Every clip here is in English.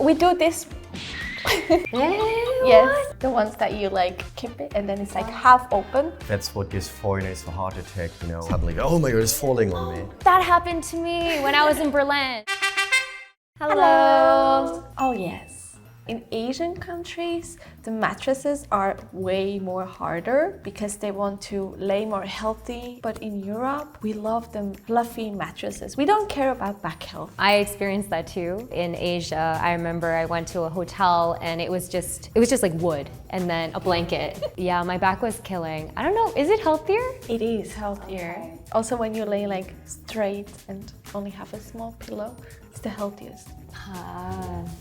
we do this. Yes, the ones that you like keep it and then it's like half open. That's what gives foreigners a heart attack, you know. Suddenly, oh my god, it's falling on me. That happened to me when I was in Berlin. Hello. Oh yes. In Asian countries, the mattresses are way more harder because they want to lay more healthy. But in Europe, we love them fluffy mattresses. We don't care about back health. I experienced that too. In Asia, I remember I went to a hotel and it was just like wood and then a blanket. Yeah, my back was killing. I don't know, is it healthier? It is healthier. Also, when you lay like straight and only have a small pillow, it's the healthiest.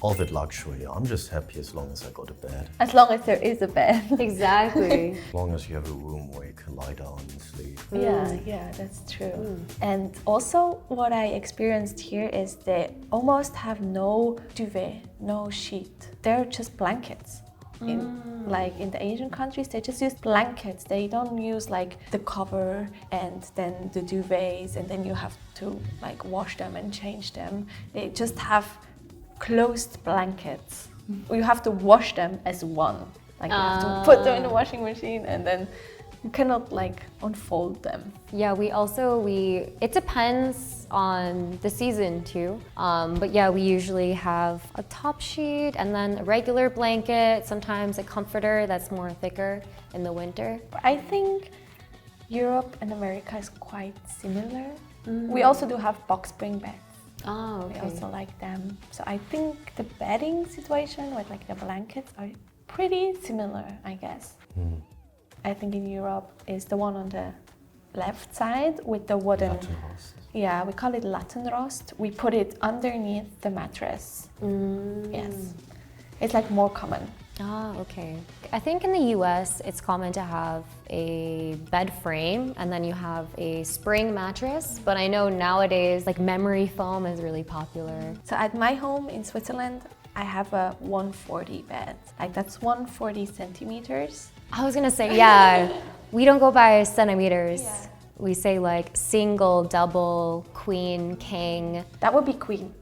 All that luxury. I'm just happy as long as I go to bed. As long as there is a bed. Exactly. As long as you have a room where you can lie down and sleep. Yeah, that's true. And also what I experienced here is they almost have no duvet, no sheet. They're just blankets. In the Asian countries, they just use blankets. They don't use like the cover and then the duvets and then you have to like wash them and change them. They just have closed blankets. You have to wash them as one. Like you have to put them in the washing machine and then you cannot like unfold them. Yeah, it depends on the season too. But yeah, we usually have a top sheet and then a regular blanket, sometimes a comforter that's more thicker in the winter. I think Europe and America is quite similar. We also do have box spring beds. Oh, okay. We also like them. So I think the bedding situation with like the blankets are pretty similar, I guess. I think in Europe is the one on the left side with the wooden. Lattenrost. Yeah, we call it Lattenrost. We put it underneath the mattress. Yes, it's like more common. Ah, okay. I think in the US, it's common to have a bed frame and then you have a spring mattress. But I know nowadays, like memory foam is really popular. So at my home in Switzerland, I have a 140 bed. Like that's 140 centimeters. I was gonna say, yeah, we don't go by centimeters. Yeah. We say like single, double, queen, king. That would be queen.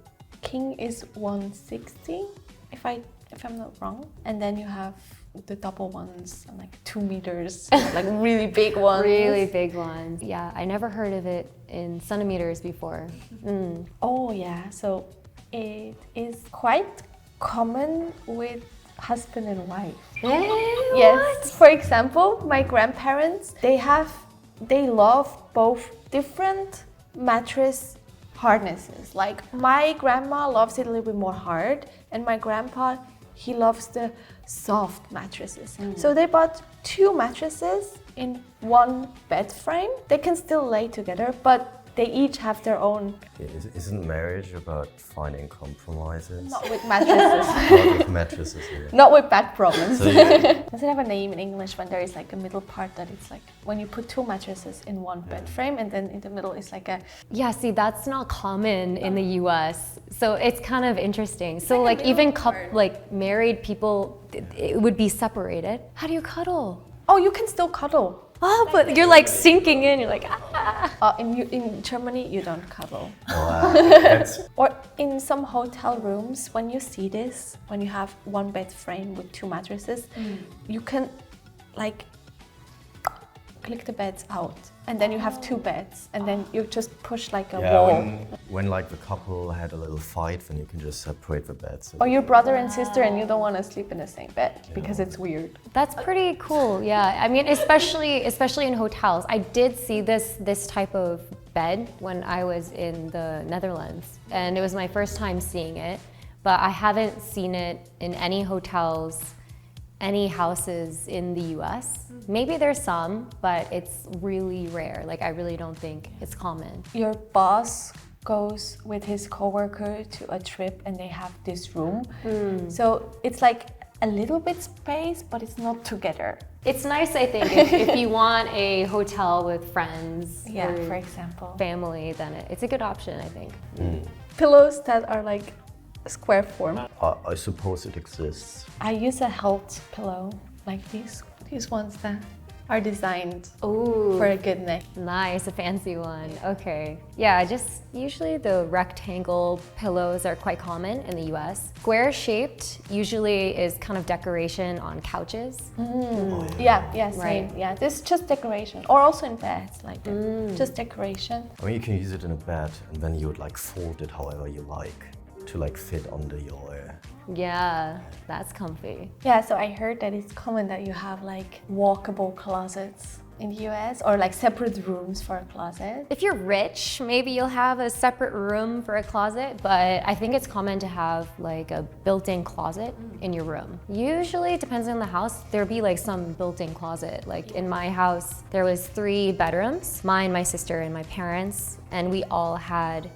King is 160, if I'm not wrong. And then you have the double ones, like 2 meters, like really big ones. Really big ones. Yeah, I never heard of it in centimeters before. Oh yeah, so it is quite common with husband and wife. Yes. For example, my grandparents, they love both different mattress harnesses. Like my grandma loves it a little bit more hard and my grandpa, he loves the soft mattresses. So they bought 2 mattresses in one bed frame. They can still lay together, but they each have their own. Yeah, isn't marriage about finding compromises? Not with mattresses. Not with mattresses here. Not with back problems. So, yeah. Does it have a name in English when there is like a middle part that it's like when you put 2 mattresses in one bed frame and then in the middle is like a... Yeah, see, that's not common in the US. So it's kind of interesting. So like even like married people, it would be separated. How do you cuddle? Oh, you can still cuddle. Oh, but you're like sinking in, you're like, ah. In Germany, you don't cuddle. Wow. Or in some hotel rooms, when you see this, when you have one bed frame with 2 mattresses, you can like click the beds out and then you have 2 beds and then you just push like a wall. When like the couple had a little fight, then you can just separate the beds. Or your brother and sister and you don't want to sleep in the same bed because it's weird. That's pretty cool, yeah. I mean, especially in hotels. I did see this type of bed when I was in the Netherlands. And it was my first time seeing it. But I haven't seen it in any hotels, any houses in the US. Maybe there's some, but it's really rare. Like I really don't think it's common. Your boss goes with his coworker to a trip and they have this room. So it's like a little bit space, but it's not together. It's nice, I think, if you want a hotel with friends or for example. family, then it's a good option, I think. Pillows that are like square form. I suppose it exists. I use a health pillow like these ones that are designed Ooh. for a good neck. Nice, a fancy one. Okay. Yeah, just usually the rectangle pillows are quite common in the US. Square shaped usually is kind of decoration on couches. Yeah, same. Right. Yeah, this is just decoration. Or also in beds, like that. Just decoration. I mean, you can use it in a bed and then you would like fold it however you like to like fit under your Yeah, that's comfy. Yeah, so I heard that it's common that you have like walkable closets in the US or like separate rooms for a closet. If you're rich, maybe you'll have a separate room for a closet, but I think it's common to have like a built-in closet in your room. Usually, it depends on the house, there'll be like some built-in closet. Like in my house, there was 3 bedrooms, mine, my sister, and my parents, and we all had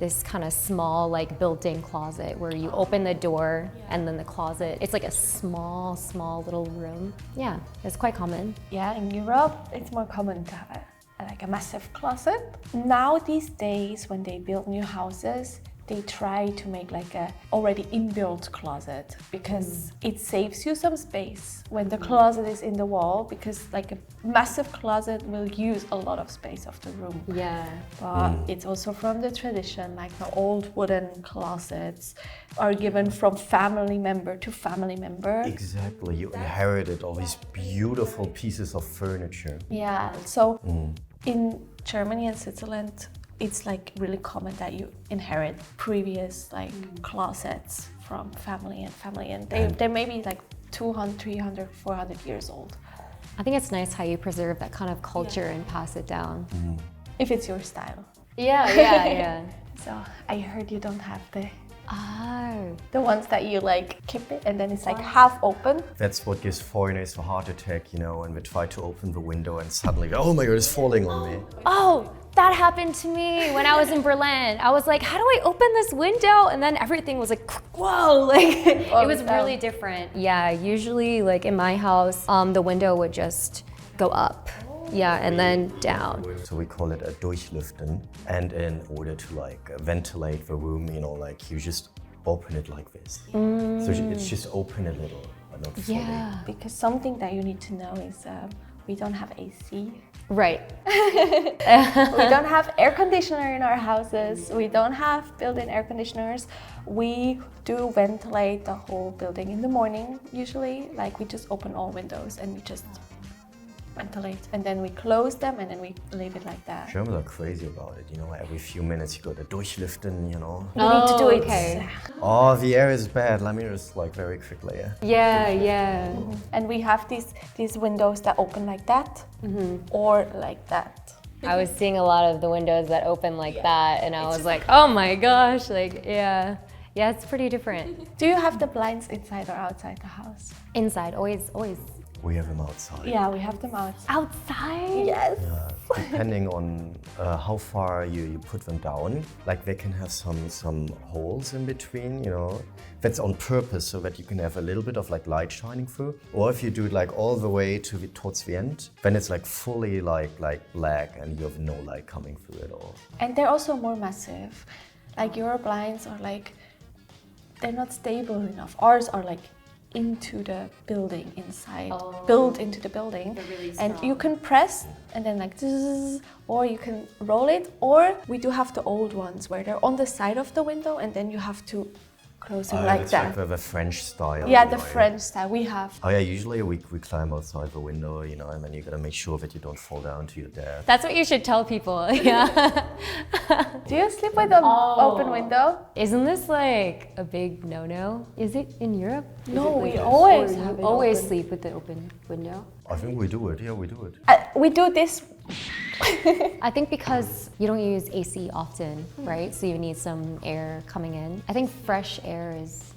this kind of small like built-in closet where you open the door and then the closet, it's like a small little room. Yeah, it's quite common. Yeah, in Europe, it's more common to have like a massive closet. Now these days, when they build new houses, they try to make like a already inbuilt closet because it saves you some space when the closet is in the wall, because like a massive closet will use a lot of space of the room. Yeah. But it's also from the tradition, like the old wooden closets are given from family member to family member. Exactly, you inherited all these beautiful pieces of furniture. Yeah, so in Germany and Switzerland, it's like really common that you inherit previous like closets from family, and they may be like 200, 300, 400 years old. I think it's nice how you preserve that kind of culture and pass it down. If it's your style. Yeah. So I heard you don't have Oh. the ones that you like keep it and then it's like half open. That's what gives foreigners a heart attack, you know, when we try to open the window and suddenly, oh my god, it's falling on me. Oh, that happened to me when I was in Berlin. I was like, how do I open this window? And then everything was like, whoa, like it was really different. Yeah, usually like in my house, the window would just go up. Yeah, and then down. So we call it a Durchlüften. And in order to like ventilate the room, you know, like you just open it like this. So it's just open a little, but not fully. Yeah. Because something that you need to know is we don't have AC. Right. We don't have air conditioner in our houses. We don't have built-in air conditioners. We do ventilate the whole building in the morning usually. Like we just open all windows and we just ventilate, and then we close them and then we leave it like that. Germans are crazy about it, you know, every few minutes you got to Durchlüften, you know. We need to do it. Okay. Oh, the air is bad, let me just like very quickly. Yeah. And we have these windows that open like that or like that. I was seeing a lot of the windows that open like that, and I was like, oh my gosh, like, yeah, it's pretty different. Do you have the blinds inside or outside the house? Inside, always. We have them outside. Yeah, we have them outside. Outside? Yes. Depending on how far you put them down, like they can have some holes in between, you know. That's on purpose so that you can have a little bit of like light shining through. Or if you do it like all the way towards the end, then it's like fully like black and you have no light coming through at all. And they're also more massive. Like your blinds are like, they're not stable enough. Ours are like into the building inside, built into the building. Really and you can press and then like zzz, or you can roll it, or we do have the old ones where they're on the side of the window and then you have to close them like it's that. like the French style. Yeah, you the know, French style we have. Oh yeah, usually we climb outside the window, you know, and then you gotta make sure that you don't fall down to your death. That's what you should tell people, yeah. Do you sleep with an open window? Isn't this like a big no-no? Is it in Europe? No, we Or always you have it always open. sleep with the open window? I think we do it, yeah, we do it. We do this. I think because you don't use AC often, right? So you need some air coming in. I think fresh air is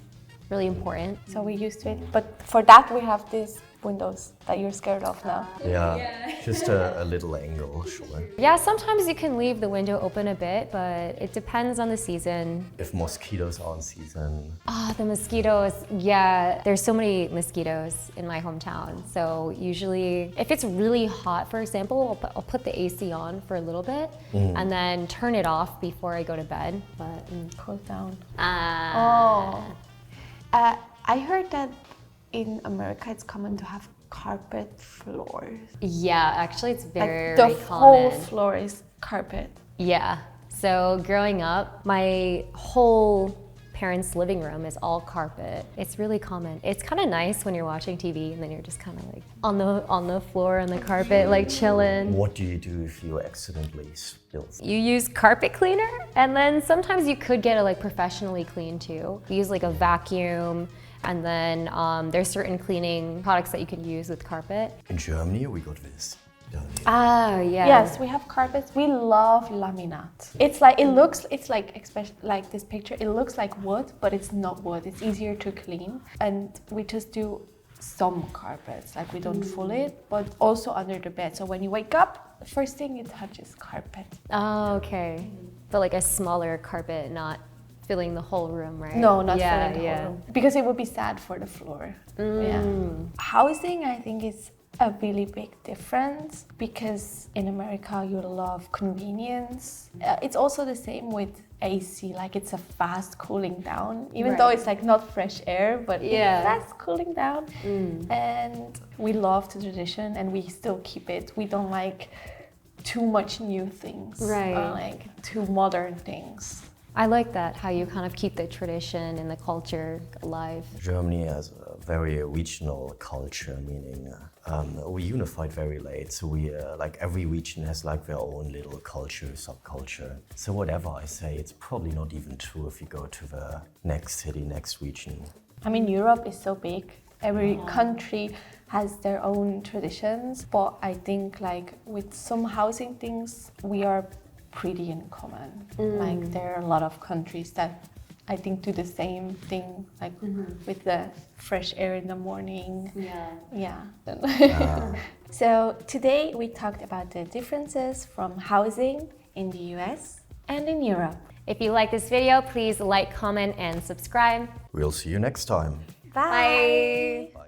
really important. So we used to it, but for that we have these windows that you're scared of now. Yeah, just a little angle, sure. Yeah, sometimes you can leave the window open a bit, but it depends on the season. If mosquitoes are in season. The mosquitoes, yeah, there's so many mosquitoes in my hometown. So usually, if it's really hot, for example, I'll put the AC on for a little bit and then turn it off before I go to bed. But Cool down. Oh. I heard that in America it's common to have carpet floors. Yeah, actually it's very Like the whole common. floor is carpet. Yeah. So growing up, my whole parents' living room is all carpet. It's really common. It's kind of nice when you're watching TV and then you're just kind of like on the floor on the carpet, like chilling. What do you do if you accidentally spill? You use carpet cleaner, and then sometimes you could get it like professionally cleaned too. We use like a vacuum, and then there's certain cleaning products that you can use with carpet. In Germany, we got this. Ah, yeah. Yes, we have carpets. We love laminate. It's like especially like this picture. It looks like wood, but it's not wood. It's easier to clean, and we just do some carpets. Like we don't full it, but also under the bed. So when you wake up, the first thing you touch is carpet. Oh, okay. But like a smaller carpet, not filling the whole room, right? No, not filling the whole room, because it would be sad for the floor. Yeah. Housing, I think, is a really big difference because in America you love convenience. It's also the same with AC, like it's a fast cooling down, even though it's like not fresh air, but it's fast cooling down. And we love the tradition and we still keep it. We don't like too much new things, or like too modern things. I like that, how you kind of keep the tradition and the culture alive. Germany has a very regional culture, meaning we unified very late. So we, like every region has like their own little culture, subculture. So whatever I say, it's probably not even true if you go to the next city, next region. I mean, Europe is so big. Every country has their own traditions, but I think like with some housing things, we are pretty in common. Like there are a lot of countries that I think do the same thing, like with the fresh air in the morning. So today we talked about the differences from housing in the US and in Europe. If you like this video, please like, comment, and subscribe. We'll see you next time. Bye. Bye.